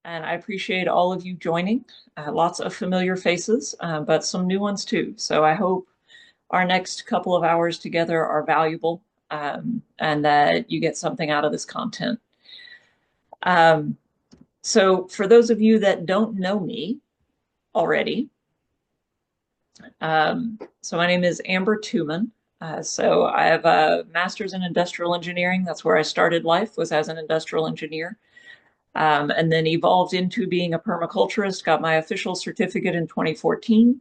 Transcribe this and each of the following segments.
and I appreciate all of you joining. Lots of familiar faces, but some new ones too. So I hope our next couple of hours together are valuable, and that you get something out of this content. Um, so for those of you that don't know me already, so my name is Amber Tuman. So I have a master's in industrial engineering. That's where I started life, was as an industrial engineer. And then evolved into being a permaculturist, got my official certificate in 2014.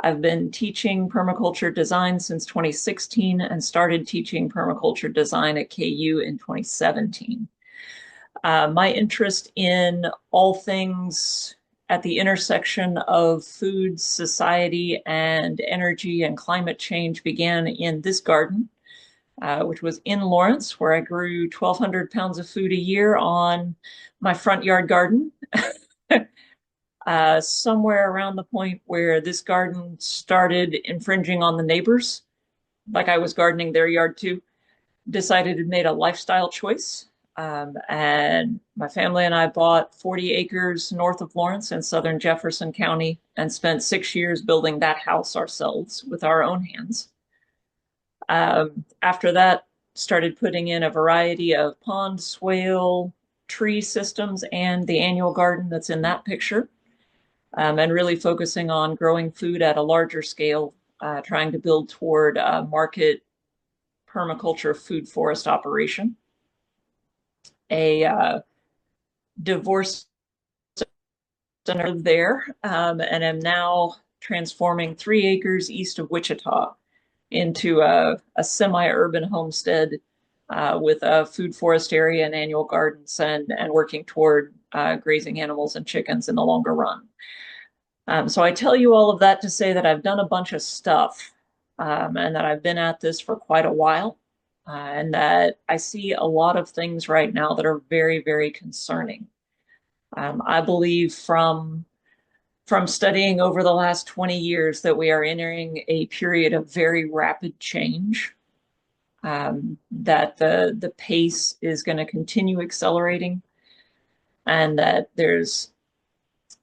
I've been teaching permaculture design since 2016 and started teaching permaculture design at KU in 2017. My interest in all things at the intersection of food, society, and energy and climate change began in this garden, which was in Lawrence, where I grew 1,200 pounds of food a year on my front yard garden. Somewhere around the point where this garden started infringing on the neighbors, like I was gardening their yard too, decided it made a lifestyle choice. And my family and I bought 40 acres north of Lawrence in southern Jefferson County and spent 6 years building that house ourselves with our own hands. After that, started putting in a variety of pond, swale, tree systems, and the annual garden that's in that picture, and really focusing on growing food at a larger scale, trying to build toward a market permaculture food forest operation. A divorce center there, and am now transforming 3 acres east of Wichita into a semi-urban homestead with a food forest area and annual gardens, and working toward grazing animals and chickens in the longer run. So I tell you all of that to say that I've done a bunch of stuff, and that I've been at this for quite a while, and that I see a lot of things right now that are very, very concerning. I believe from studying over the last 20 years that we are entering a period of very rapid change, that the pace is going to continue accelerating, and that there's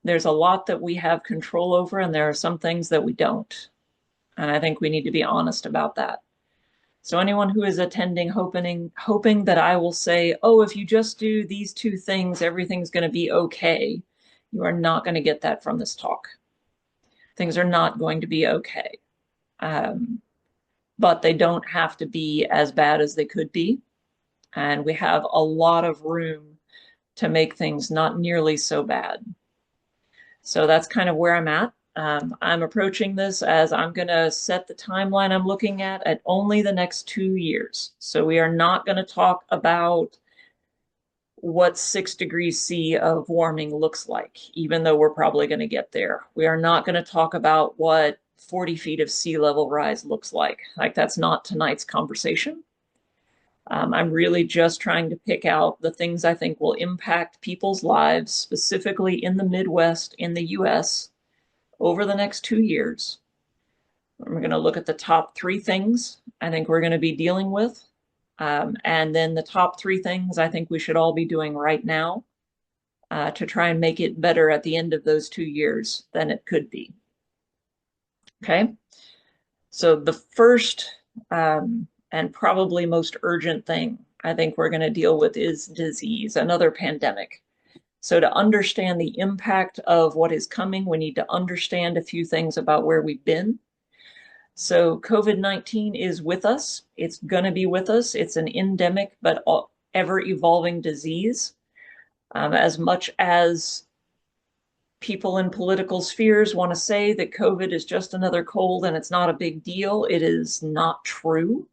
a lot that we have control over, and there are some things that we don't. And I think we need to be honest about that. So anyone who is attending hoping that I will say, oh, if you just do these 2 things, everything's going to be okay, you are not going to get that from this talk. Things are not going to be okay. But they don't have to be as bad as they could be. And we have a lot of room to make things not nearly so bad. So that's kind of where I'm at. I'm approaching this as I'm going to set the timeline I'm looking at only the next 2 years. So we are not going to talk about what 6 degrees C of warming looks like, even though we're probably going to get there. We are not going to talk about what 40 feet of sea level rise looks like. Like, that's not tonight's conversation. I'm really just trying to pick out the things I think will impact people's lives, specifically in the Midwest, in the US, over the next 2 years. We're going to look at the top 3 things I think we're going to be dealing with. And then the top 3 things I think we should all be doing right now to try and make it better at the end of those 2 years than it could be. Okay. So the first and probably most urgent thing I think we're going to deal with is disease, another pandemic. So to understand the impact of what is coming, we need to understand a few things about where we've been. So COVID-19 is with us. It's going to be with us. It's an endemic but ever evolving disease. As much as people in political spheres want to say that COVID is just another cold and it's not a big deal, it is not true.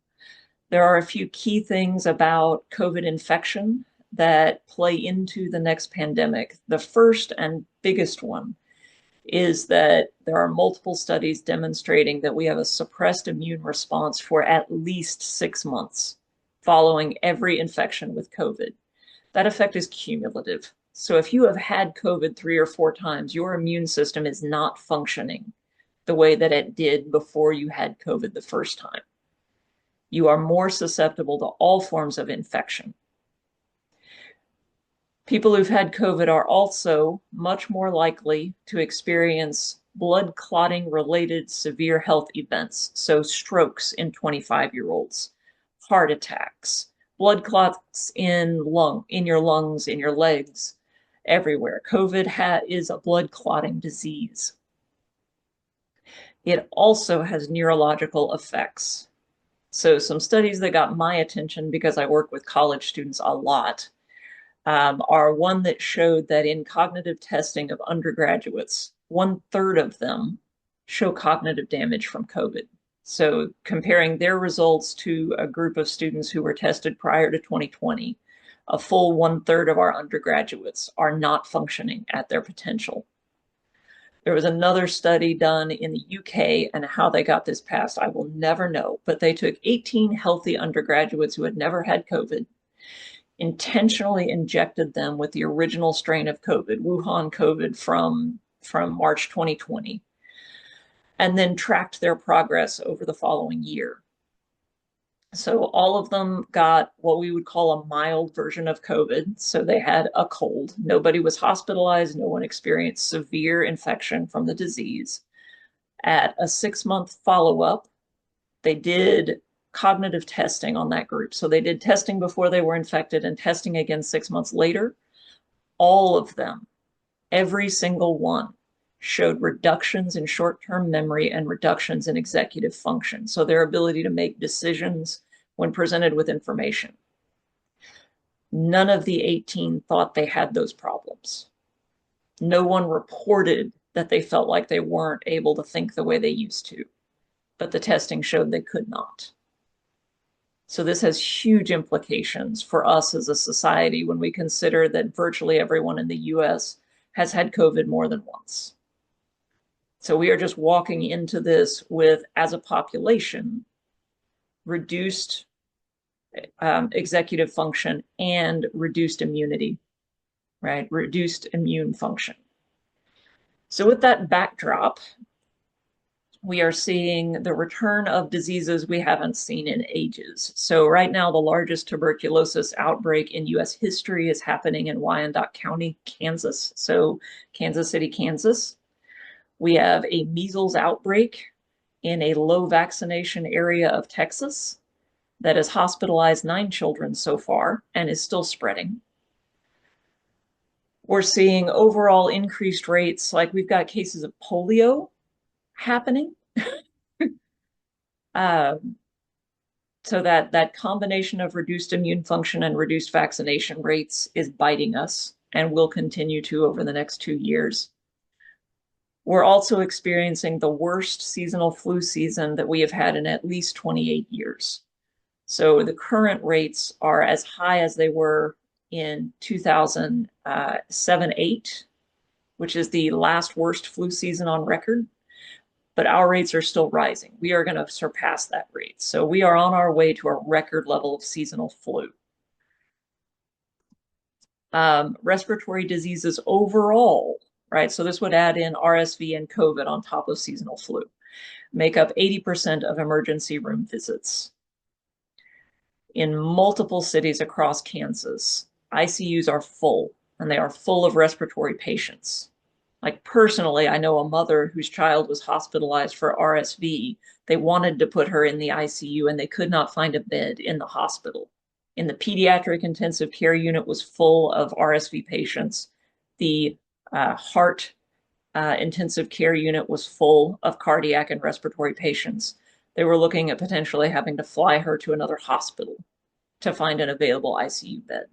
There are a few key things about COVID infection that play into the next pandemic. The first and biggest one is that there are multiple studies demonstrating that we have a suppressed immune response for at least 6 months following every infection with COVID. That effect is cumulative. So if you have had COVID 3 or 4 times, your immune system is not functioning the way that it did before you had COVID the first time. You are more susceptible to all forms of infection. People who've had COVID are also much more likely to experience blood clotting related severe health events. So strokes in 25-year-olds, heart attacks, blood clots in your lungs, in your legs, everywhere. COVID is a blood clotting disease. It also has neurological effects. So some studies that got my attention, because I work with college students a lot, are one that showed that in cognitive testing of undergraduates, 1/3 of them show cognitive damage from COVID. So comparing their results to a group of students who were tested prior to 2020, a full 1/3 of our undergraduates are not functioning at their potential. There was another study done in the UK, and how they got this passed, I will never know, but they took 18 healthy undergraduates who had never had COVID, intentionally injected them with the original strain of COVID, Wuhan COVID from March 2020, and then tracked their progress over the following year. So all of them got what we would call a mild version of COVID. So they had a cold. Nobody was hospitalized. No one experienced severe infection from the disease. At a 6-month follow-up, they did cognitive testing on that group. So they did testing before they were infected and testing again 6 months later. All of them, every single one, showed reductions in short-term memory and reductions in executive function. So their ability to make decisions when presented with information. None of the 18 thought they had those problems. No one reported that they felt like they weren't able to think the way they used to, but the testing showed they could not. So this has huge implications for us as a society when we consider that virtually everyone in the US has had COVID more than once. So we are just walking into this with, as a population, reduced executive function and reduced immunity, right? Reduced immune function. So with that backdrop, we are seeing the return of diseases we haven't seen in ages. So right now, the largest tuberculosis outbreak in US history is happening in Wyandotte County, Kansas. So Kansas City, Kansas. We have a measles outbreak in a low vaccination area of Texas that has hospitalized 9 children so far and is still spreading. We're seeing overall increased rates, like we've got cases of polio happening. So that combination of reduced immune function and reduced vaccination rates is biting us and will continue to over the next 2 years. We're also experiencing the worst seasonal flu season that we have had in at least 28 years. So the current rates are as high as they were in 2007-8, which is the last worst flu season on record. But our rates are still rising. We are going to surpass that rate. So we are on our way to a record level of seasonal flu. Respiratory diseases overall, right? So this would add in RSV and COVID on top of seasonal flu, make up 80% of emergency room visits. In multiple cities across Kansas, ICUs are full, and they are full of respiratory patients. Like personally, I know a mother whose child was hospitalized for RSV. They wanted to put her in the ICU and they could not find a bed in the hospital. In the pediatric intensive care unit was full of RSV patients. The heart intensive care unit was full of cardiac and respiratory patients. They were looking at potentially having to fly her to another hospital to find an available ICU bed.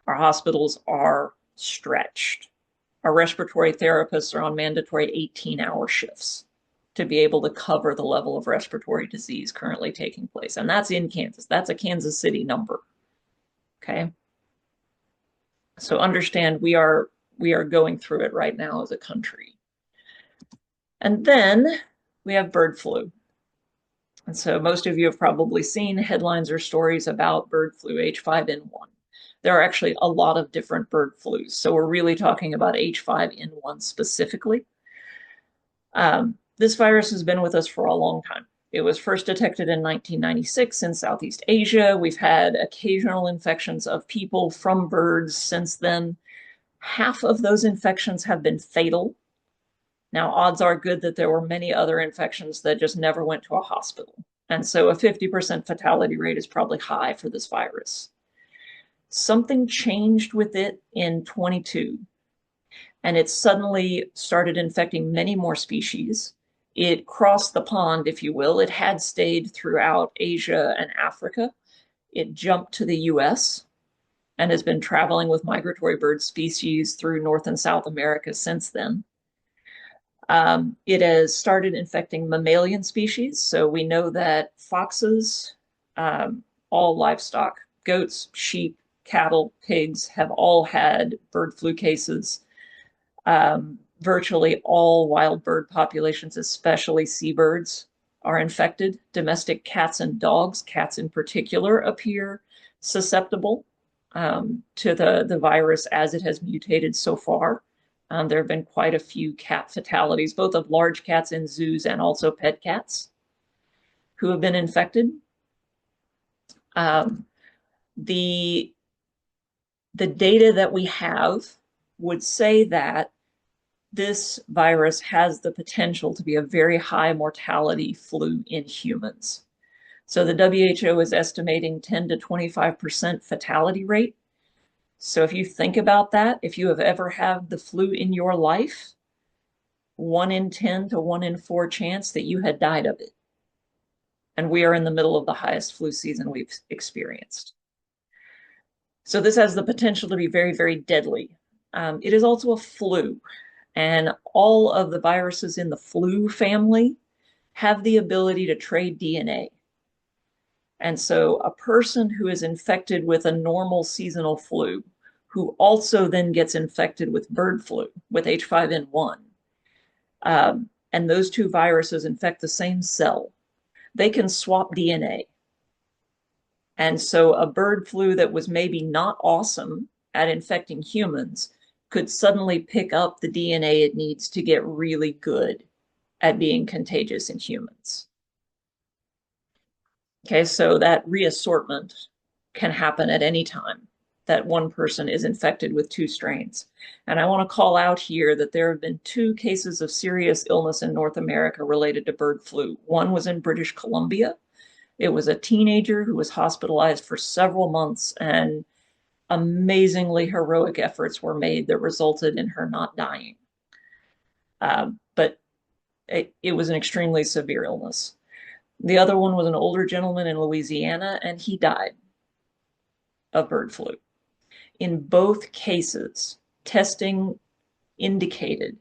Our hospitals are stretched. Our respiratory therapists are on mandatory 18-hour shifts to be able to cover the level of respiratory disease currently taking place. And that's in Kansas. That's a Kansas City number. Okay. So understand we are going through it right now as a country. And then we have bird flu. And so most of you have probably seen headlines or stories about bird flu H5N1. There are actually a lot of different bird flus. So we're really talking about H5N1 specifically. This virus has been with us for a long time. It was first detected in 1996 in Southeast Asia. We've had occasional infections of people from birds since then. Half of those infections have been fatal. Now, odds are good that there were many other infections that just never went to a hospital. And so a 50% fatality rate is probably high for this virus. Something changed with it in 22, and it suddenly started infecting many more species. It crossed the pond, if you will. It had stayed throughout Asia and Africa. It jumped to the US and has been traveling with migratory bird species through North and South America since then. It has started infecting mammalian species. So we know that foxes, all livestock, goats, sheep, cattle, pigs have all had bird flu cases. Virtually all wild bird populations, especially seabirds, are infected. Domestic cats and dogs, cats in particular, appear susceptible to the virus as it has mutated so far. There have been quite a few cat fatalities, both of large cats in zoos and also pet cats who have been infected. The data that we have would say that this virus has the potential to be a very high mortality flu in humans. So the WHO is estimating 10 to 25% fatality rate. So if you think about that, if you have ever had the flu in your life, 1 in 10 to 1 in 4 chance that you had died of it. And we are in the middle of the highest flu season we've experienced. So this has the potential to be very, very deadly. It is also a flu, and all of the viruses in the flu family have the ability to trade DNA. And so a person who is infected with a normal seasonal flu, who also then gets infected with bird flu, with H5N1, and those two viruses infect the same cell, they can swap DNA. And so a bird flu that was maybe not awesome at infecting humans could suddenly pick up the DNA it needs to get really good at being contagious in humans. Okay, so that reassortment can happen at any time that one person is infected with two strains. And I want to call out here that there have been 2 cases of serious illness in North America related to bird flu. One was in British Columbia. It was a teenager who was hospitalized for several months, and amazingly heroic efforts were made that resulted in her not dying. But it was an extremely severe illness. The other one was an older gentleman in Louisiana, and he died of bird flu. In both cases, testing indicated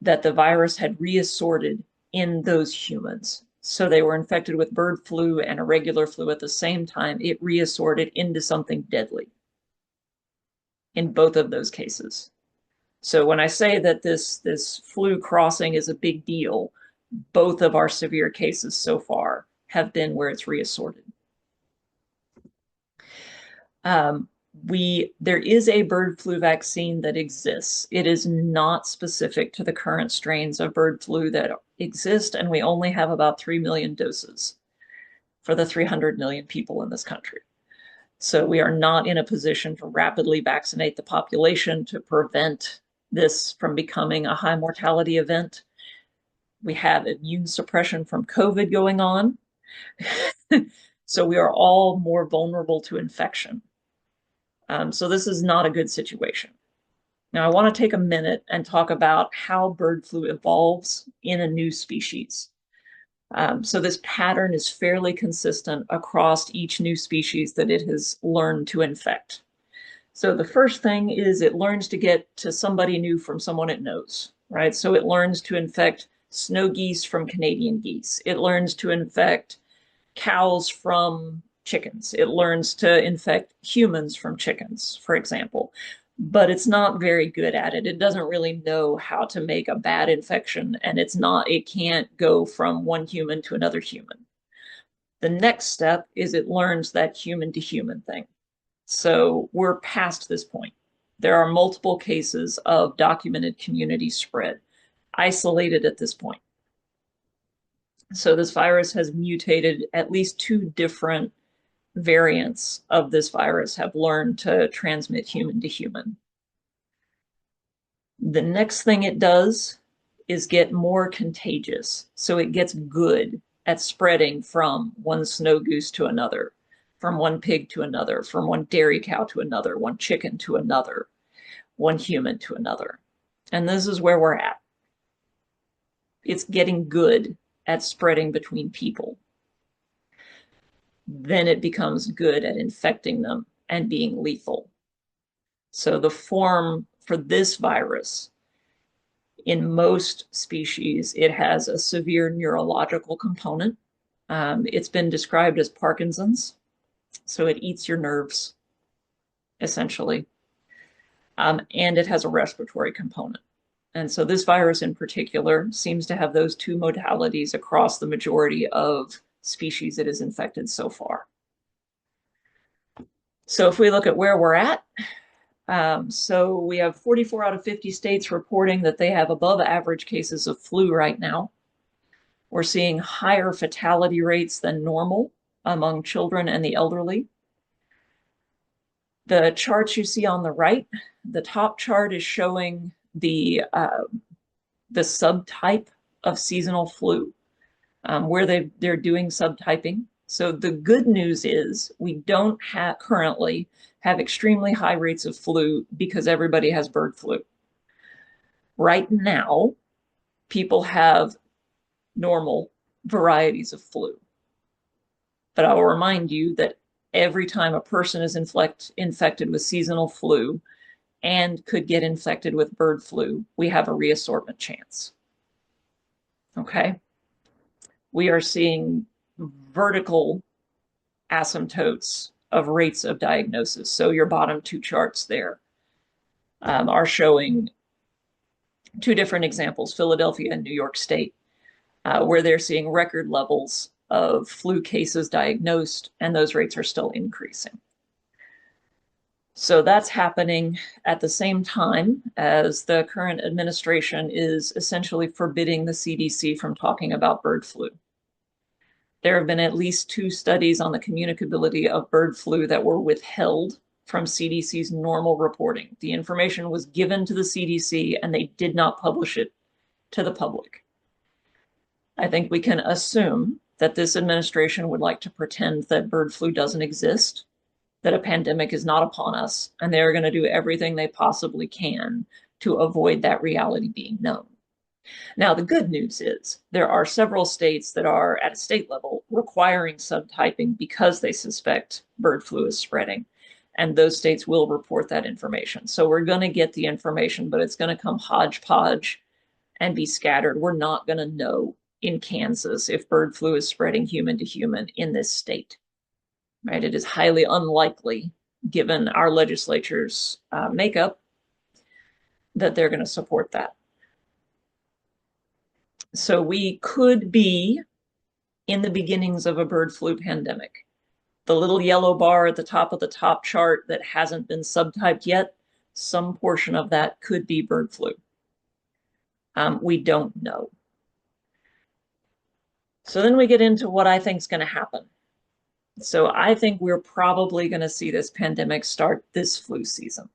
that the virus had reassorted in those humans. So they were infected with bird flu and a regular flu at the same time. It reassorted into something deadly in both of those cases. So when I say that this flu crossing is a big deal, both of our severe cases so far have been where it's reassorted. There is a bird flu vaccine that exists. It is not specific to the current strains of bird flu that exist, and we only have about 3 million doses for the 300 million people in this country. So we are not in a position to rapidly vaccinate the population to prevent this from becoming a high mortality event. We have immune suppression from COVID going on. So we are all more vulnerable to infection. So this is not a good situation. Now, I want to take a minute and talk about how bird flu evolves in a new species. So this pattern is fairly consistent across each new species that it has learned to infect. So the first thing is it learns to get to somebody new from someone it knows, right? So it learns to infect snow geese from Canadian geese. It learns to infect cows from chickens. It learns to infect humans from chickens, for example, but it's not very good at it. It doesn't really know how to make a bad infection, and it can't go from one human to another human. The next step is it learns that human to human thing. So we're past this point. There are multiple cases of documented community spread, isolated at this point. So this virus has mutated. At least two different variants of this virus have learned to transmit human to human. The next thing it does is get more contagious. So it gets good at spreading from one snow goose to another, from one pig to another, from one dairy cow to another, one chicken to another, one human to another. And this is where we're at. It's getting good at spreading between people. Then it becomes good at infecting them and being lethal. So the form for this virus, in most species, it has a severe neurological component. It's been described as Parkinson's. So it eats your nerves, essentially. And it has a respiratory component. And so this virus in particular seems to have those two modalities across the majority of species it has infected so far. So if we look at where we're at, so we have 44 out of 50 states reporting that they have above average cases of flu right now. We're seeing higher fatality rates than normal among children and the elderly. The charts you see on the right, the top chart is showing the subtype of seasonal flu, where they're doing subtyping. So the good news is we don't currently have extremely high rates of flu because everybody has bird flu. Right now, people have normal varieties of flu. But I will remind you that every time a person is infected with seasonal flu and could get infected with bird flu, we have a reassortment chance. Okay? We are seeing vertical asymptotes of rates of diagnosis. So your bottom two charts there are showing two different examples, Philadelphia and New York State, where they're seeing record levels of flu cases diagnosed, and those rates are still increasing. So that's happening at the same time as the current administration is essentially forbidding the CDC from talking about bird flu. There have been at least 2 studies on the communicability of bird flu that were withheld from CDC's normal reporting. The information was given to the CDC and they did not publish it to the public. I think we can assume that this administration would like to pretend that bird flu doesn't exist, that a pandemic is not upon us, and they're going to do everything they possibly can to avoid that reality being known. Now, the good news is there are several states that are at a state level requiring subtyping because they suspect bird flu is spreading, and those states will report that information. So we're going to get the information, but it's going to come hodgepodge and be scattered. We're not going to know in Kansas if bird flu is spreading human to human in this state, right? It is highly unlikely, given our legislature's makeup, that they're going to support that. So we could be in the beginnings of a bird flu pandemic. The little yellow bar at the top of the top chart that hasn't been subtyped yet, some portion of that could be bird flu. We don't know. So then we get into what I think is going to happen. So I think we're probably going to see this pandemic start this flu season.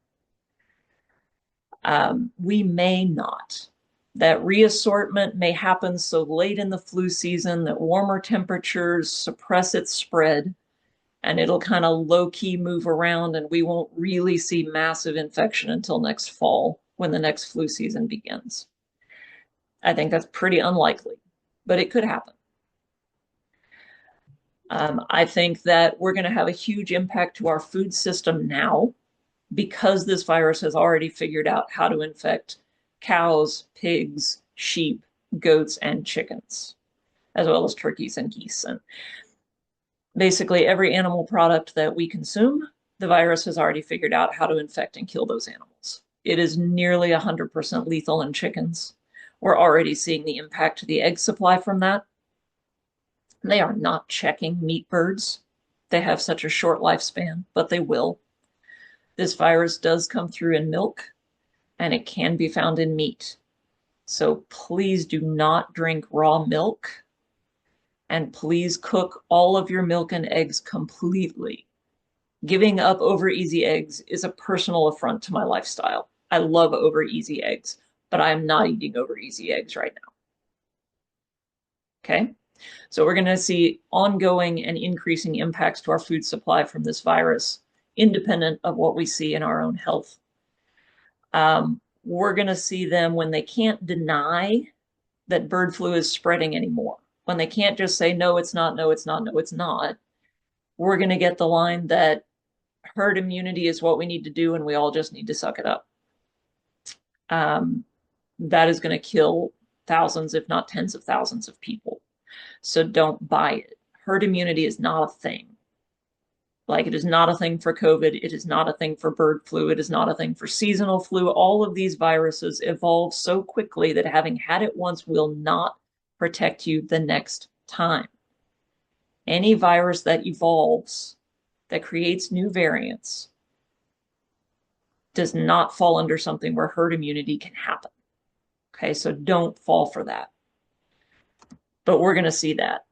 We may not. That reassortment may happen so late in the flu season that warmer temperatures suppress its spread, and it'll kind of low-key move around, and we won't really see massive infection until next fall when the next flu season begins. I think that's pretty unlikely, but it could happen. I think that we're going to have a huge impact to our food system now because this virus has already figured out how to infect cows, pigs, sheep, goats, and chickens, as well as turkeys and geese. And basically every animal product that we consume, the virus has already figured out how to infect and kill those animals. It is nearly 100% lethal in chickens. We're already seeing the impact to the egg supply from that. They are not checking meat birds. They have such a short lifespan, but they will. This virus does come through in milk, and it can be found in meat. So please do not drink raw milk. And please cook all of your milk and eggs completely. Giving up over easy eggs is a personal affront to my lifestyle. I love over easy eggs, but I am not eating over easy eggs right now. Okay? So we're going to see ongoing and increasing impacts to our food supply from this virus, independent of what we see in our own health. We're going to see them when they can't deny that bird flu is spreading anymore. When they can't just say, no, it's not, no, it's not, no, it's not. We're going to get the line that herd immunity is what we need to do and we all just need to suck it up. That is going to kill thousands, if not tens of thousands of people. So don't buy it. Herd immunity is not a thing. Like, it is not a thing for COVID. It is not a thing for bird flu. It is not a thing for seasonal flu. All of these viruses evolve so quickly that having had it once will not protect you the next time. Any virus that evolves, that creates new variants, does not fall under something where herd immunity can happen. Okay, so don't fall for that. But we're going to see that.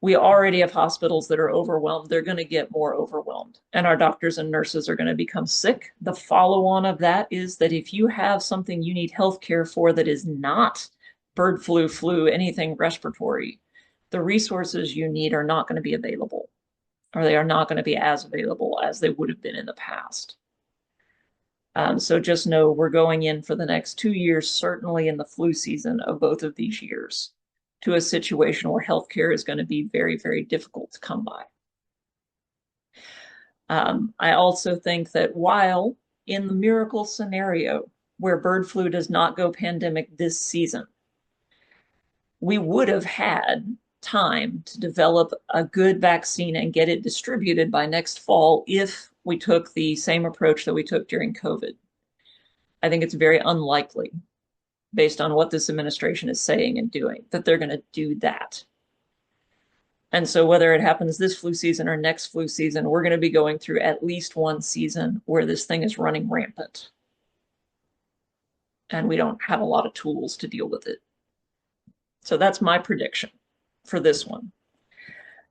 We already have hospitals that are overwhelmed. They're going to get more overwhelmed, and our doctors and nurses are going to become sick. The follow-on of that is that if you have something you need health care for that is not bird flu, anything respiratory, the resources you need are not going to be available, or they are not going to be as available as they would have been in the past. So just know we're going in for the next 2 years, certainly in the flu season of both of these years, to a situation where healthcare is going to be very, very difficult to come by. I also think that while in the miracle scenario where bird flu does not go pandemic this season, we would have had time to develop a good vaccine and get it distributed by next fall if we took the same approach that we took during COVID. I think it's very unlikely, based on what this administration is saying and doing, that they're going to do that. And so whether it happens this flu season or next flu season, we're going to be going through at least one season where this thing is running rampant. And we don't have a lot of tools to deal with it. So that's my prediction for this one.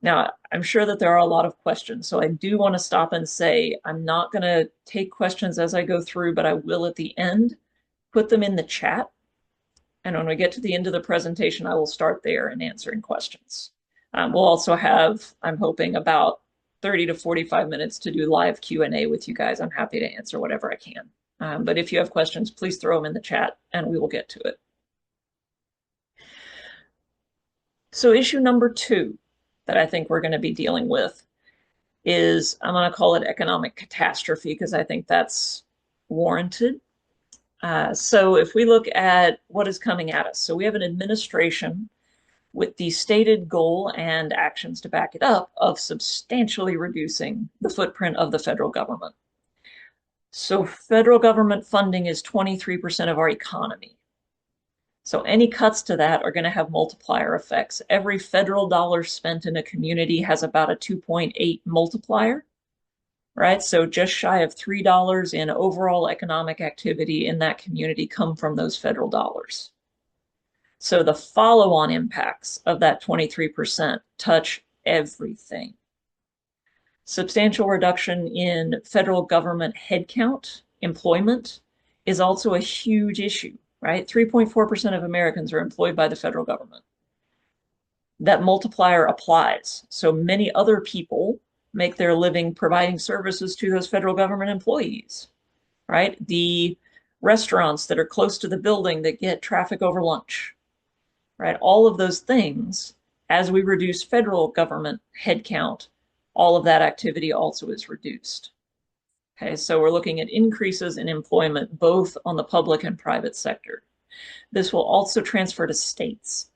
Now, I'm sure that there are a lot of questions, so I do want to stop and say I'm not going to take questions as I go through, but I will at the end put them in the chat. And when we get to the end of the presentation, I will start there and answering questions. We'll also have, I'm hoping, about 30 to 45 minutes to do live Q&A with you guys. I'm happy to answer whatever I can. But if you have questions, please throw them in the chat and we will get to it. So issue number 2 that I think we're going to be dealing with is, I'm going to call it economic catastrophe because I think that's warranted. So if we look at what is coming at us, so we have an administration with the stated goal and actions to back it up of substantially reducing the footprint of the federal government. So federal government funding is 23% of our economy. So any cuts to that are going to have multiplier effects. Every federal dollar spent in a community has about a 2.8 multiplier, right? So just shy of $3 in overall economic activity in that community come from those federal dollars. So the follow-on impacts of that 23% touch everything. Substantial reduction in federal government headcount, employment, is also a huge issue, right? 3.4% of Americans are employed by the federal government. That multiplier applies. So many other people make their living providing services to those federal government employees, right? The restaurants that are close to the building that get traffic over lunch, right? All of those things, as we reduce federal government headcount, all of that activity also is reduced. Okay, so we're looking at increases in employment, both on the public and private sector. This will also transfer to states,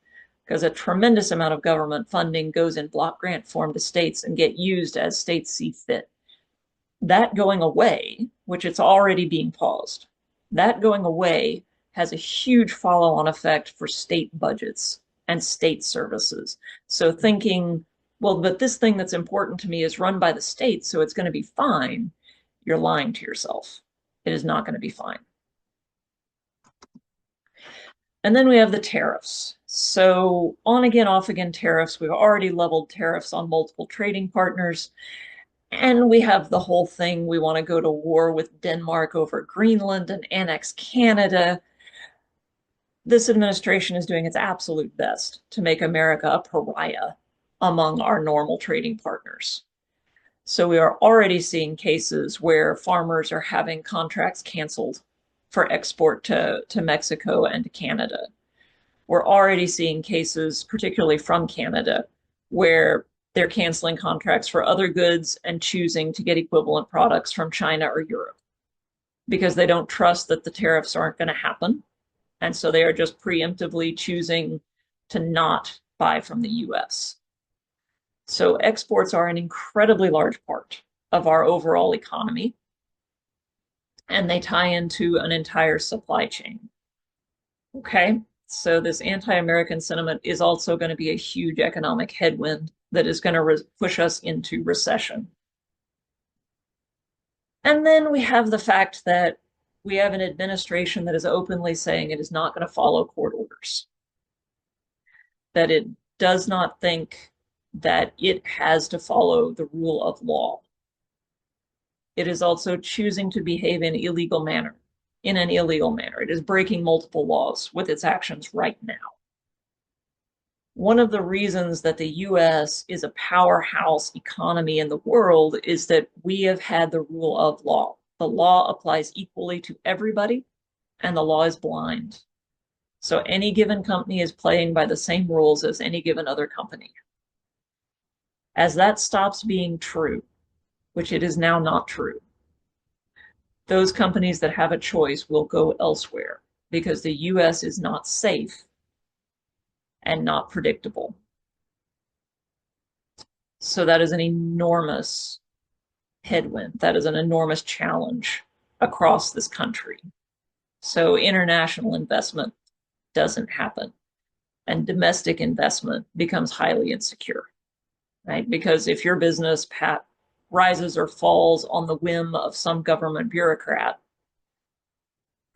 because a tremendous amount of government funding goes in block grant form to states and get used as states see fit. That going away, which it's already being paused, that going away has a huge follow-on effect for state budgets and state services. So thinking, well, but this thing that's important to me is run by the state, so it's going to be fine. You're lying to yourself. It is not going to be fine. And then we have the tariffs. So on again, off again tariffs. We've already leveled tariffs on multiple trading partners. And we have the whole thing. We want to go to war with Denmark over Greenland and annex Canada. This administration is doing its absolute best to make America a pariah among our normal trading partners. So we are already seeing cases where farmers are having contracts canceled for export to Mexico and to Canada. We're already seeing cases, particularly from Canada, where they're canceling contracts for other goods and choosing to get equivalent products from China or Europe because they don't trust that the tariffs aren't going to happen. And so they are just preemptively choosing to not buy from the US. So exports are an incredibly large part of our overall economy, and they tie into an entire supply chain. Okay, so this anti-American sentiment is also going to be a huge economic headwind that is going to push us into recession. And then we have the fact that we have an administration that is openly saying it is not going to follow court orders, that it does not think that it has to follow the rule of law. It is also choosing to behave in an illegal manner. It is breaking multiple laws with its actions right now. One of the reasons that the US is a powerhouse economy in the world is that we have had the rule of law. The law applies equally to everybody, and the law is blind. So any given company is playing by the same rules as any given other company. As that stops being true, which it is now not true, those companies that have a choice will go elsewhere because the US is not safe and not predictable. So that is an enormous headwind. That is an enormous challenge across this country. So international investment doesn't happen, and domestic investment becomes highly insecure, right? Because if your business rises or falls on the whim of some government bureaucrat,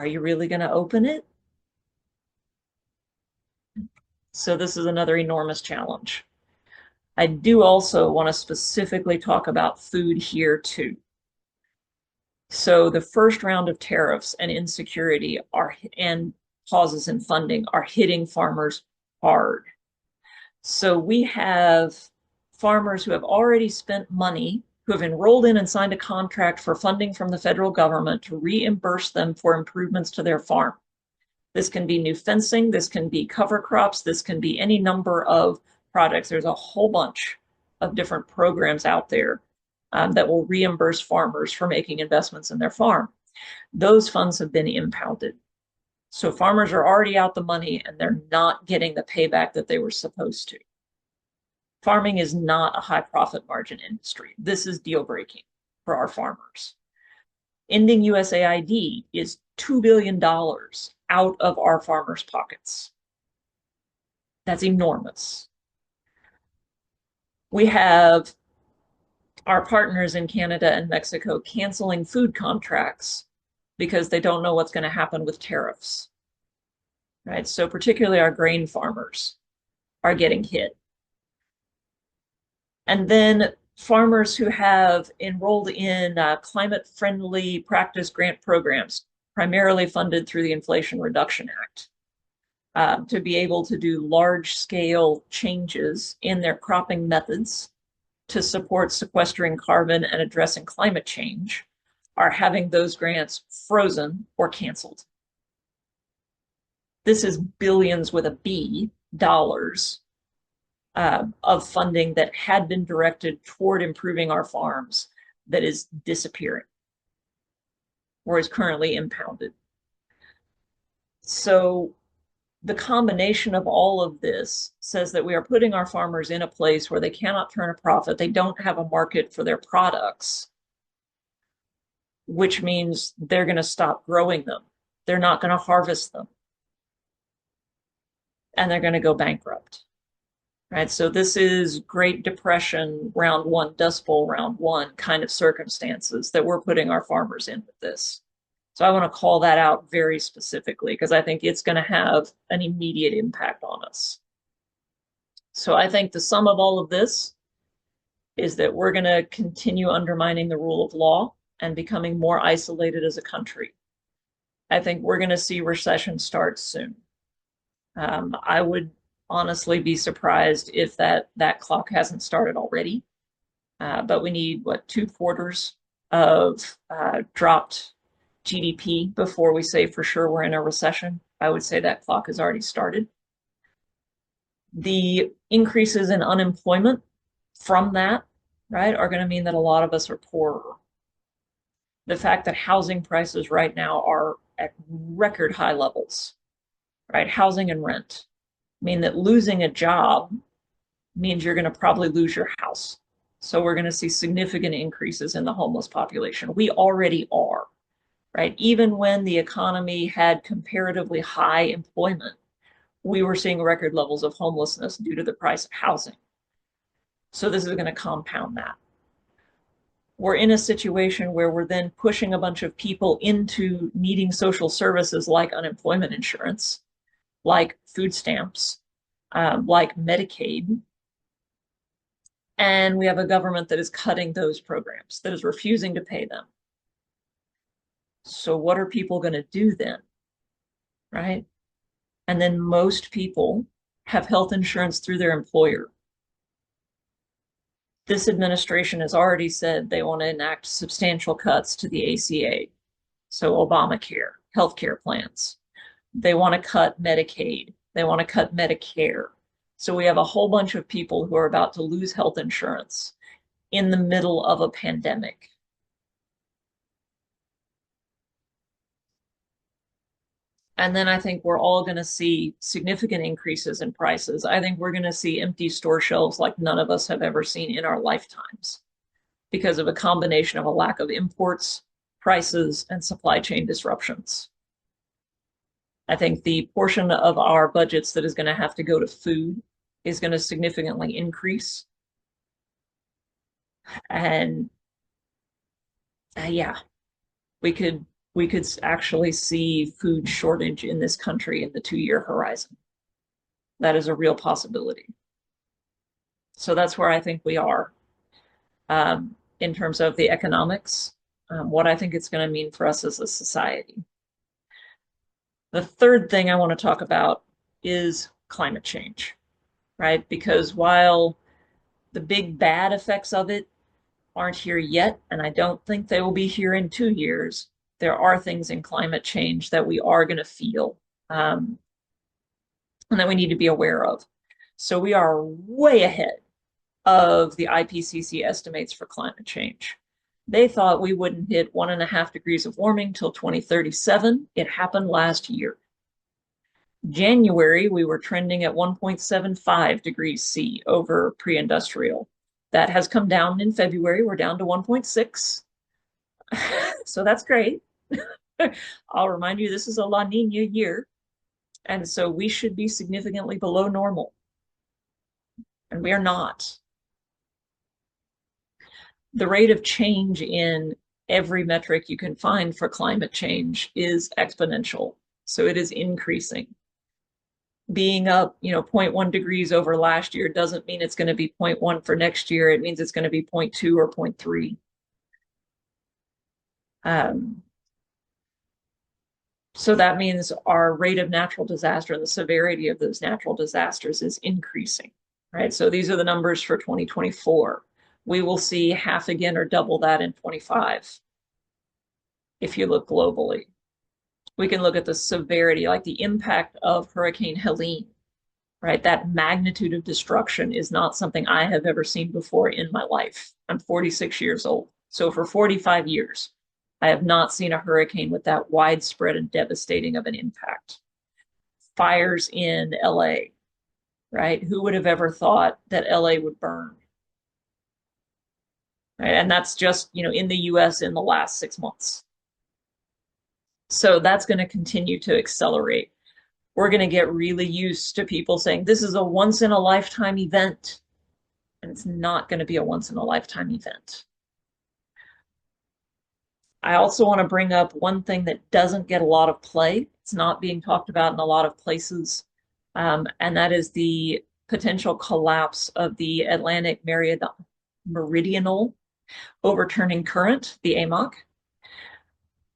are you really going to open it? So this is another enormous challenge. I do also want to specifically talk about food here too. So the first round of tariffs and insecurity and pauses in funding are hitting farmers hard. So we have farmers who have already spent money, who have enrolled in and signed a contract for funding from the federal government to reimburse them for improvements to their farm. This can be new fencing, this can be cover crops, this can be any number of projects. There's a whole bunch of different programs out there that will reimburse farmers for making investments in their farm. Those funds have been impounded. So farmers are already out the money and they're not getting the payback that they were supposed to. Farming is not a high profit margin industry. This is deal breaking for our farmers. Ending USAID is $2 billion out of our farmers' pockets. That's enormous. We have our partners in Canada and Mexico canceling food contracts because they don't know what's going to happen with tariffs, right? So particularly our grain farmers are getting hit. And then farmers who have enrolled in climate-friendly practice grant programs, primarily funded through the Inflation Reduction Act, to be able to do large-scale changes in their cropping methods to support sequestering carbon and addressing climate change, are having those grants frozen or canceled. This is billions with a B dollars of funding that had been directed toward improving our farms that is disappearing or is currently impounded. So the combination of all of this says that we are putting our farmers in a place where they cannot turn a profit. They don't have a market for their products, which means they're going to stop growing them. They're not going to harvest them. And they're going to go bankrupt. Right? So this is Great Depression, round one, Dust Bowl round one kind of circumstances that we're putting our farmers in with this. So I want to call that out very specifically because I think it's going to have an immediate impact on us. So I think the sum of all of this is that we're going to continue undermining the rule of law and becoming more isolated as a country. I think we're going to see recession start soon. I would honestly be surprised if that clock hasn't started already. But we need, what, 2 quarters of dropped GDP before we say for sure we're in a recession. I would say that clock has already started. The increases in unemployment from that, right, are going to mean that a lot of us are poorer. The fact that housing prices right now are at record high levels, right? Housing and rent mean that losing a job means you're going to probably lose your house. So we're going to see significant increases in the homeless population. We already are, right? Even when the economy had comparatively high employment, we were seeing record levels of homelessness due to the price of housing. So this is going to compound that. We're in a situation where we're then pushing a bunch of people into needing social services like unemployment insurance, like food stamps, like Medicaid. And we have a government that is cutting those programs, that is refusing to pay them. So what are people going to do then, right? And then most people have health insurance through their employer. This administration has already said they want to enact substantial cuts to the ACA, so Obamacare, healthcare plans. They want to cut Medicaid. They want to cut Medicare. So we have a whole bunch of people who are about to lose health insurance in the middle of a pandemic. And then I think we're all going to see significant increases in prices. I think we're going to see empty store shelves like none of us have ever seen in our lifetimes because of a combination of a lack of imports, prices, and supply chain disruptions. I think the portion of our budgets that is going to have to go to food is going to significantly increase. And yeah, we could actually see food shortage in this country in the 2-year horizon. That is a real possibility. So that's where I think we are in terms of the economics, what I think it's going to mean for us as a society. The third thing I want to talk about is climate change, right? Because while the big bad effects of it aren't here yet, and I don't think they will be here in 2 years, there are things in climate change that we are going to feel and that we need to be aware of. So we are way ahead of the IPCC estimates for climate change. They thought we wouldn't hit 1.5 degrees of warming till 2037. It happened last year. January, we were trending at 1.75 degrees C over pre-industrial. That has come down in February. We're down to 1.6. So that's great. I'll remind you, this is a La Nina year. And so we should be significantly below normal. And we are not. The rate of change in every metric you can find for climate change is exponential. So it is increasing. Being up, 0.1 degrees over last year doesn't mean it's going to be 0.1 for next year. It means it's going to be 0.2 or 0.3. So that means our rate of natural disaster and the severity of those natural disasters is increasing, right? So these are the numbers for 2024. We will see half again or double that in 25 if you look globally. We can look at the severity, like the impact of Hurricane Helene, right? That magnitude of destruction is not something I have ever seen before in my life. I'm 46 years old. So for 45 years, I have not seen a hurricane with that widespread and devastating of an impact. Fires in LA, right? Who would have ever thought that LA would burn? Right? And that's just, in the US in the last 6 months. So that's going to continue to accelerate. We're going to get really used to people saying this is a once in a lifetime event. And it's not going to be a once in a lifetime event. I also want to bring up one thing that doesn't get a lot of play. It's not being talked about in a lot of places, and that is the potential collapse of the Atlantic Meridional Overturning Current, the AMOC.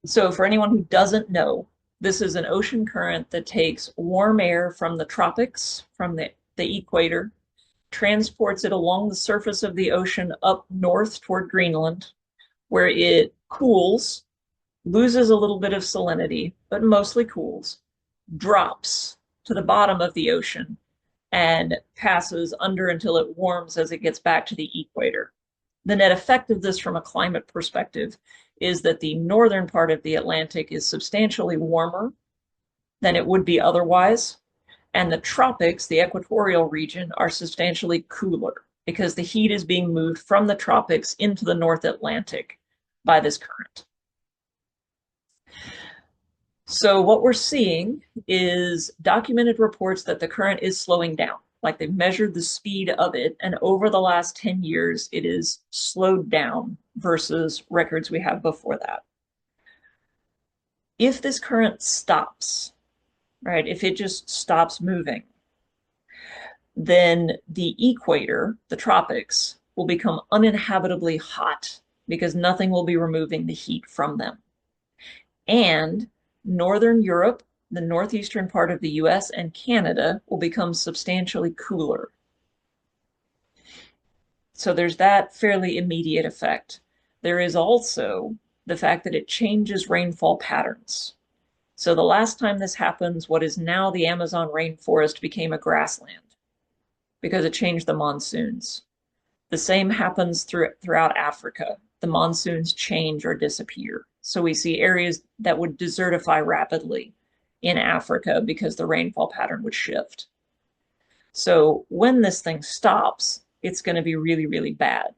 So for anyone who doesn't know, this is an ocean current that takes warm air from the tropics, from the equator, transports it along the surface of the ocean up north toward Greenland, where it cools, loses a little bit of salinity, but mostly cools, drops to the bottom of the ocean, and passes under until it warms as it gets back to the equator. The net effect of this from a climate perspective is that the northern part of the Atlantic is substantially warmer than it would be otherwise, and the tropics, the equatorial region, are substantially cooler because the heat is being moved from the tropics into the North Atlantic by this current. So what we're seeing is documented reports that the current is slowing down. Like they've measured the speed of it, and over the last 10 years, it is slowed down versus records we have before that. If this current stops, right, if it just stops moving, then the equator, the tropics, will become uninhabitably hot because nothing will be removing the heat from them. And Northern Europe, the northeastern part of the US, and Canada will become substantially cooler. So there's that fairly immediate effect. There is also the fact that it changes rainfall patterns. So the last time this happens, what is now the Amazon rainforest became a grassland because it changed the monsoons. The same happens throughout Africa. The monsoons change or disappear. So we see areas that would desertify rapidly in Africa because the rainfall pattern would shift. So when this thing stops, it's going to be really, really bad.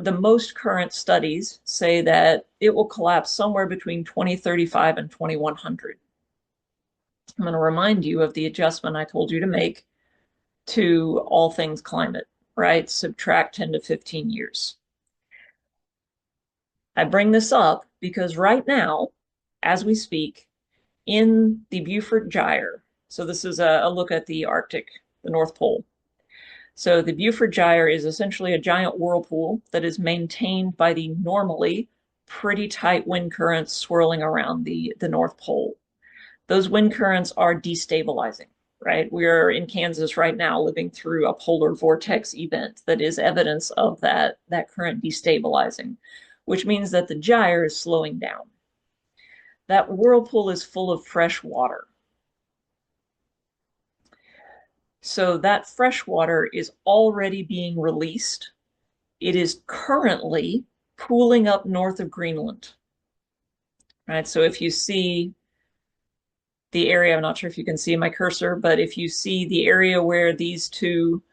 The most current studies say that it will collapse somewhere between 2035 and 2100. I'm going to remind you of the adjustment I told you to make to all things climate, right? Subtract 10 to 15 years. I bring this up because right now, as we speak, in the Beaufort Gyre, so this is a look at the Arctic, the North Pole. So the Beaufort Gyre is essentially a giant whirlpool that is maintained by the normally pretty tight wind currents swirling around the North Pole. Those wind currents are destabilizing, right? We're in Kansas right now living through a polar vortex event that is evidence of that current destabilizing, which means that the gyre is slowing down. That whirlpool is full of fresh water. So that fresh water is already being released. It is currently pooling up north of Greenland. Right? So if you see the area, I'm not sure if you can see my cursor, but if you see the area where these two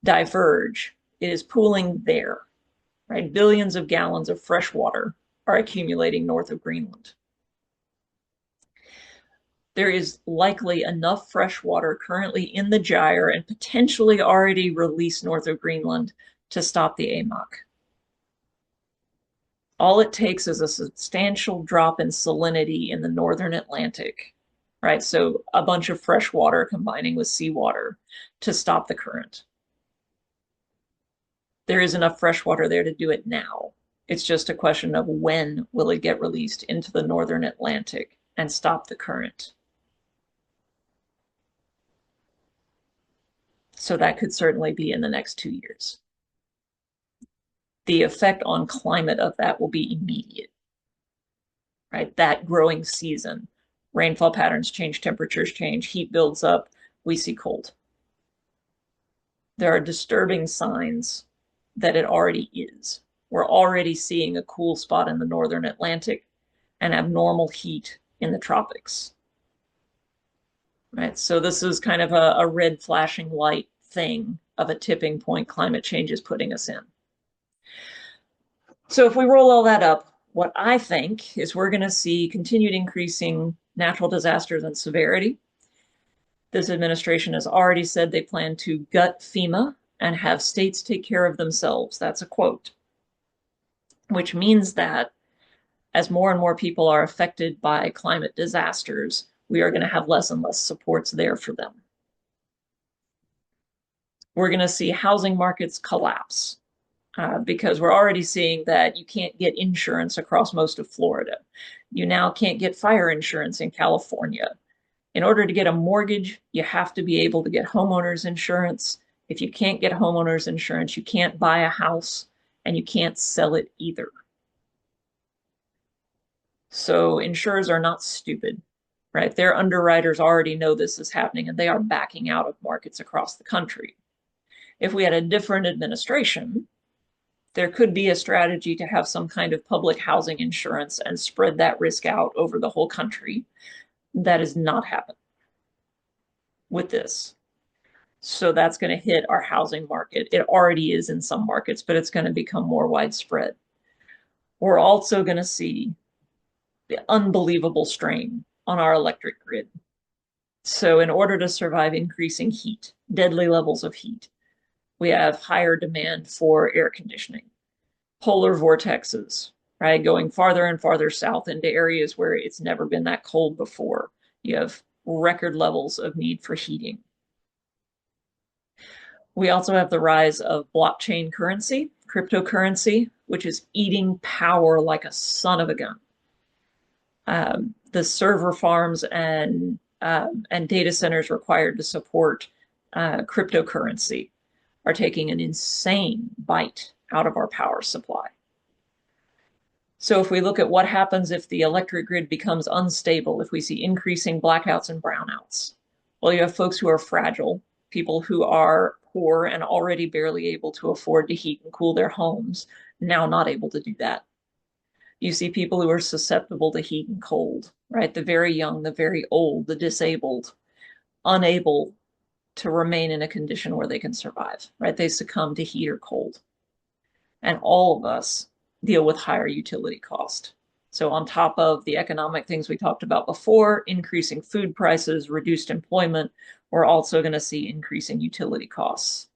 diverge, it is pooling there. Right? Billions of gallons of fresh water are accumulating north of Greenland. There is likely enough fresh water currently in the gyre and potentially already released north of Greenland to stop the AMOC. All it takes is a substantial drop in salinity in the northern Atlantic, right? So a bunch of fresh water combining with seawater to stop the current. There is enough fresh water there to do it now. It's just a question of when will it get released into the northern Atlantic and stop the current. So that could certainly be in the next 2 years. The effect on climate of that will be immediate, right? That growing season, rainfall patterns change, temperatures change, heat builds up, we see cold. There are disturbing signs that it already is. We're already seeing a cool spot in the northern Atlantic and abnormal heat in the tropics. Right? So this is kind of a red flashing light thing of a tipping point climate change is putting us in. So if we roll all that up, what I think is we're going to see continued increasing natural disasters and severity. This administration has already said they plan to gut FEMA and have states take care of themselves. That's a quote, which means that as more and more people are affected by climate disasters, we are going to have less and less supports there for them. We're going to see housing markets collapse because we're already seeing that you can't get insurance across most of Florida. You now can't get fire insurance in California. In order to get a mortgage, you have to be able to get homeowners insurance. If you can't get homeowners insurance, you can't buy a house and you can't sell it either. So insurers are not stupid, right? Their underwriters already know this is happening and they are backing out of markets across the country. If we had a different administration, there could be a strategy to have some kind of public housing insurance and spread that risk out over the whole country. That is not happening with this. So that's going to hit our housing market. It already is in some markets, but it's going to become more widespread. We're also going to see the unbelievable strain on our electric grid. So in order to survive increasing heat, deadly levels of heat, we have higher demand for air conditioning, polar vortexes, right? Going farther and farther south into areas where it's never been that cold before. You have record levels of need for heating. We also have the rise of blockchain currency, cryptocurrency, which is eating power like a son of a gun. The server farms and data centers required to support cryptocurrency are taking an insane bite out of our power supply. So if we look at what happens if the electric grid becomes unstable, if we see increasing blackouts and brownouts, well, you have folks who are fragile, people who are poor and already barely able to afford to heat and cool their homes, now not able to do that. You see people who are susceptible to heat and cold, right? The very young, the very old, the disabled, unable to remain in a condition where they can survive, right? They succumb to heat or cold. And all of us deal with higher utility cost. So on top of the economic things we talked about before, increasing food prices, reduced employment, we're also going to see increasing utility costs.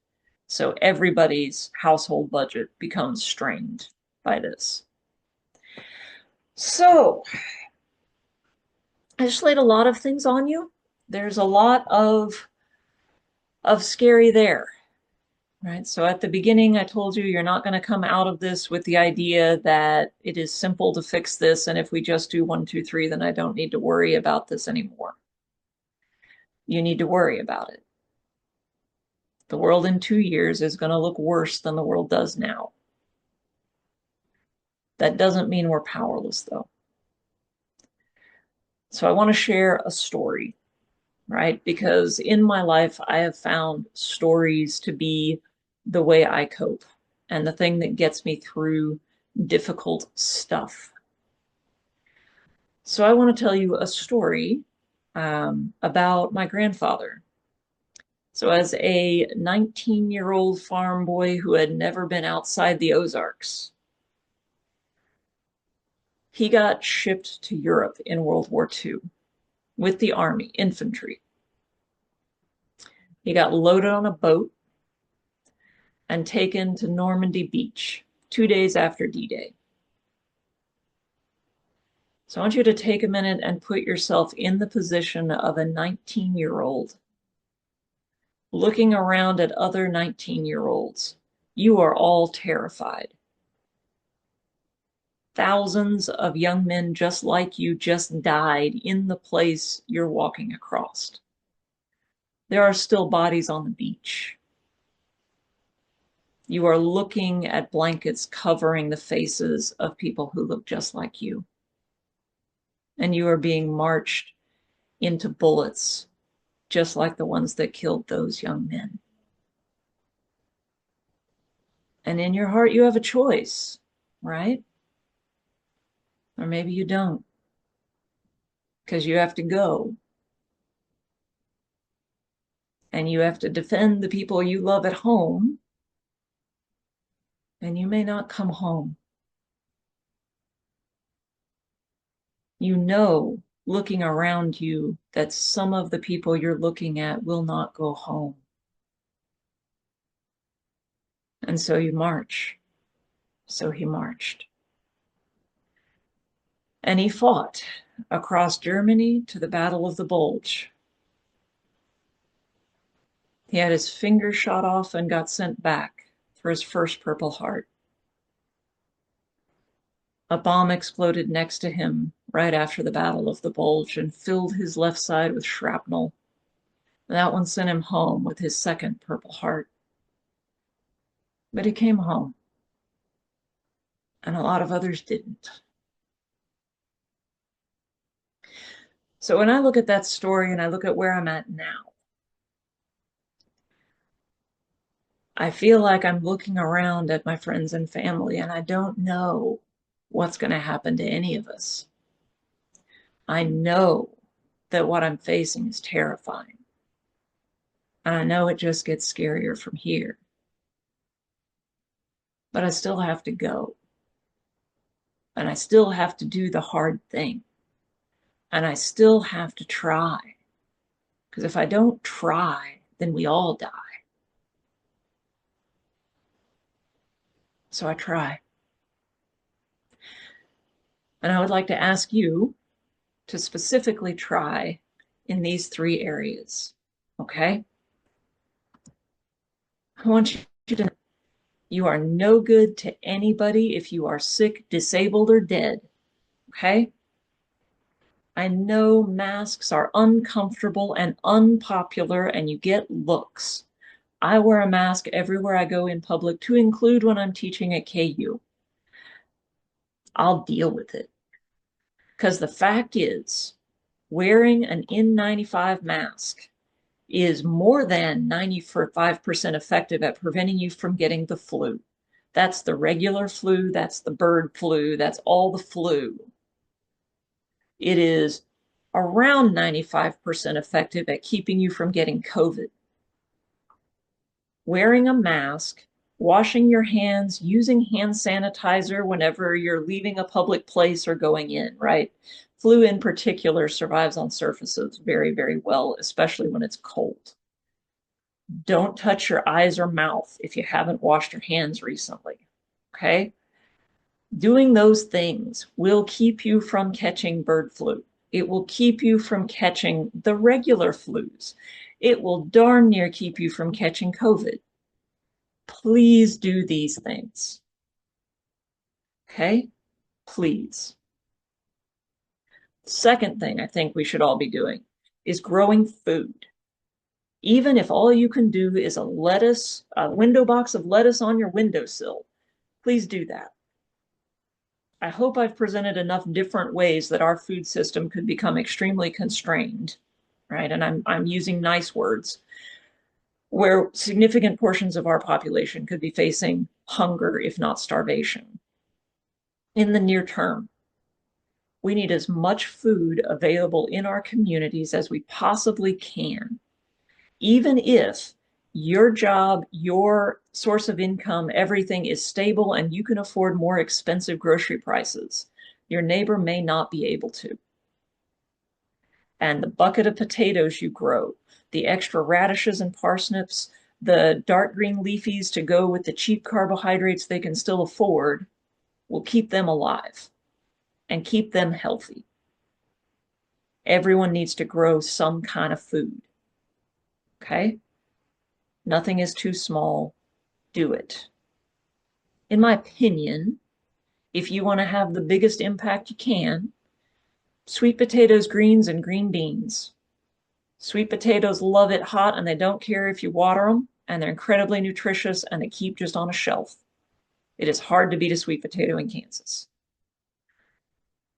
So everybody's household budget becomes strained by this. So I just laid a lot of things on you. There's a lot of scary there, right? So at the beginning, I told you you're not going to come out of this with the idea that it is simple to fix this, and if we just do 1, 2, 3, then I don't need to worry about this anymore. You need to worry about it. The world in 2 years is going to look worse than the world does now. That doesn't mean we're powerless, though. So I want to share a story, right? Because in my life, I have found stories to be the way I cope and the thing that gets me through difficult stuff. So I want to tell you a story about my grandfather. So as a 19-year-old farm boy who had never been outside the Ozarks, he got shipped to Europe in World War II with the Army, infantry. He got loaded on a boat and taken to Normandy Beach 2 days after D-Day. So I want you to take a minute and put yourself in the position of a 19-year-old looking around at other 19-year-olds. You are all terrified. Thousands of young men just like you just died in the place you're walking across. There are still bodies on the beach. You are looking at blankets covering the faces of people who look just like you. And you are being marched into bullets, just like the ones that killed those young men. And in your heart, you have a choice, right? Or maybe you don't, because you have to go. And you have to defend the people you love at home. And you may not come home. You know, looking around you, that some of the people you're looking at will not go home. And so you march. So he marched. And he fought across Germany to the Battle of the Bulge. He had his finger shot off and got sent back for his first Purple Heart. A bomb exploded next to him right after the Battle of the Bulge and filled his left side with shrapnel. That one sent him home with his second Purple Heart. But he came home, and a lot of others didn't. So when I look at that story and I look at where I'm at now, I feel like I'm looking around at my friends and family, and I don't know what's going to happen to any of us. I know that what I'm facing is terrifying. And I know it just gets scarier from here. But I still have to go. And I still have to do the hard thing. And I still have to try. Because if I don't try, then we all die. So I try. And I would like to ask you to specifically try in these 3 areas. Okay? I want you to know you are no good to anybody if you are sick, disabled, or dead. Okay? I know masks are uncomfortable and unpopular, and you get looks. I wear a mask everywhere I go in public, to include when I'm teaching at KU. I'll deal with it. Because the fact is, wearing an N95 mask is more than 95% effective at preventing you from getting the flu. That's the regular flu, that's the bird flu, that's all the flu. It is around 95% effective at keeping you from getting COVID. Wearing a mask, washing your hands, using hand sanitizer whenever you're leaving a public place or going in, right? Flu in particular survives on surfaces very, very well, especially when it's cold. Don't touch your eyes or mouth if you haven't washed your hands recently, okay? Doing those things will keep you from catching bird flu. It will keep you from catching the regular flus. It will darn near keep you from catching COVID. Please do these things. Okay? Please. Second thing I think we should all be doing is growing food. Even if all you can do is a window box of lettuce on your windowsill, please do that. I hope I've presented enough different ways that our food system could become extremely constrained, right? And I'm using nice words, where significant portions of our population could be facing hunger, if not starvation. In the near term, we need as much food available in our communities as we possibly can, even if your job, your source of income, everything is stable and you can afford more expensive grocery prices. Your neighbor may not be able to. And the bucket of potatoes you grow, the extra radishes and parsnips, the dark green leafies to go with the cheap carbohydrates they can still afford, will keep them alive and keep them healthy. Everyone needs to grow some kind of food. Okay? Nothing is too small. Do it. In my opinion, if you want to have the biggest impact you can, sweet potatoes, greens, and green beans. Sweet potatoes love it hot and they don't care if you water them, and they're incredibly nutritious and they keep just on a shelf. It is hard to beat a sweet potato in Kansas.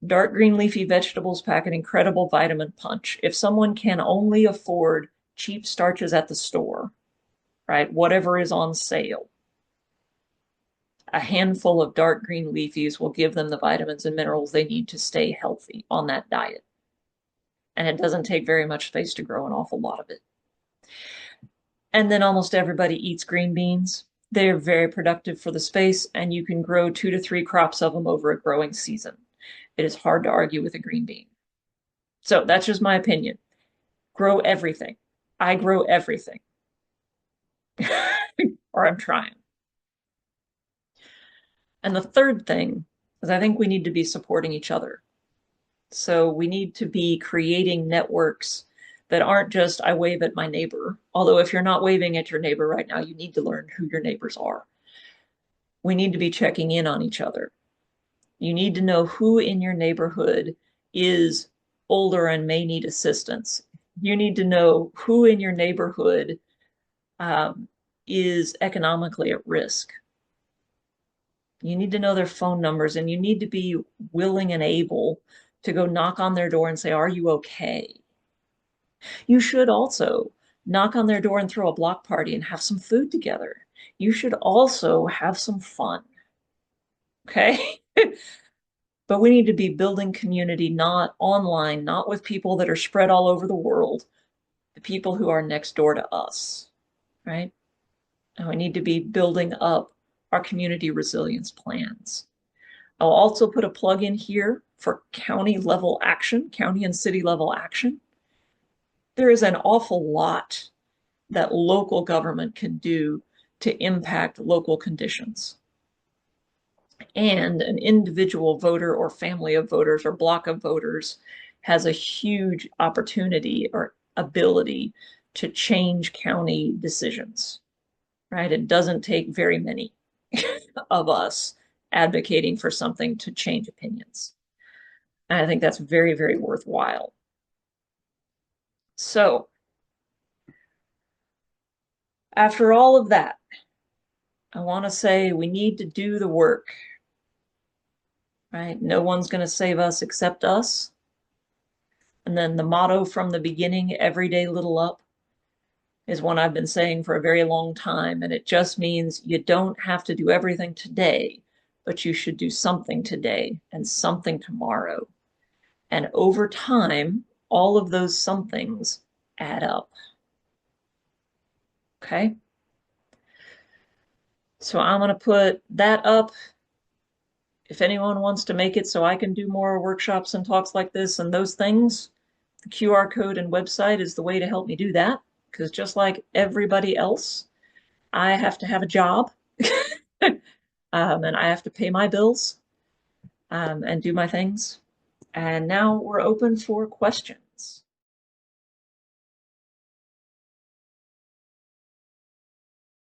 Dark green leafy vegetables pack an incredible vitamin punch. If someone can only afford cheap starches at the store, right, whatever is on sale, a handful of dark green leafies will give them the vitamins and minerals they need to stay healthy on that diet. And it doesn't take very much space to grow an awful lot of it. And then almost everybody eats green beans. They're very productive for the space, and you can grow 2 to 3 crops of them over a growing season. It is hard to argue with a green bean. So that's just my opinion. Grow everything. I grow everything. Or I'm trying. And the third thing is I think we need to be supporting each other. So we need to be creating networks that aren't just I wave at my neighbor. Although if you're not waving at your neighbor right now, you need to learn who your neighbors are. We need to be checking in on each other. You need to know who in your neighborhood is older and may need assistance. You need to know who in your neighborhood um, is economically at risk. You need to know their phone numbers, and you need to be willing and able to go knock on their door and say, "Are you okay?" You should also knock on their door and throw a block party and have some food together. You should also have some fun. Okay? But we need to be building community, not online, not with people that are spread all over the world, the people who are next door to us, right? And we need to be building up our community resilience plans. I'll also put a plug in here for county level action, county and city level action. There is an awful lot that local government can do to impact local conditions. And an individual voter or family of voters or block of voters has a huge opportunity or ability to change county decisions, right? It doesn't take very many of us advocating for something to change opinions. And I think that's very, very worthwhile. So, after all of that, I want to say we need to do the work, right? No one's going to save us except us. And then the motto from the beginning, every day little up, is one I've been saying for a very long time. And it just means you don't have to do everything today, but you should do something today and something tomorrow. And over time, all of those somethings add up. Okay? So I'm going to put that up. If anyone wants to make it so I can do more workshops and talks like this and those things, the QR code and website is the way to help me do that. Because just like everybody else, I have to have a job and I have to pay my bills and do my things. And now we're open for questions.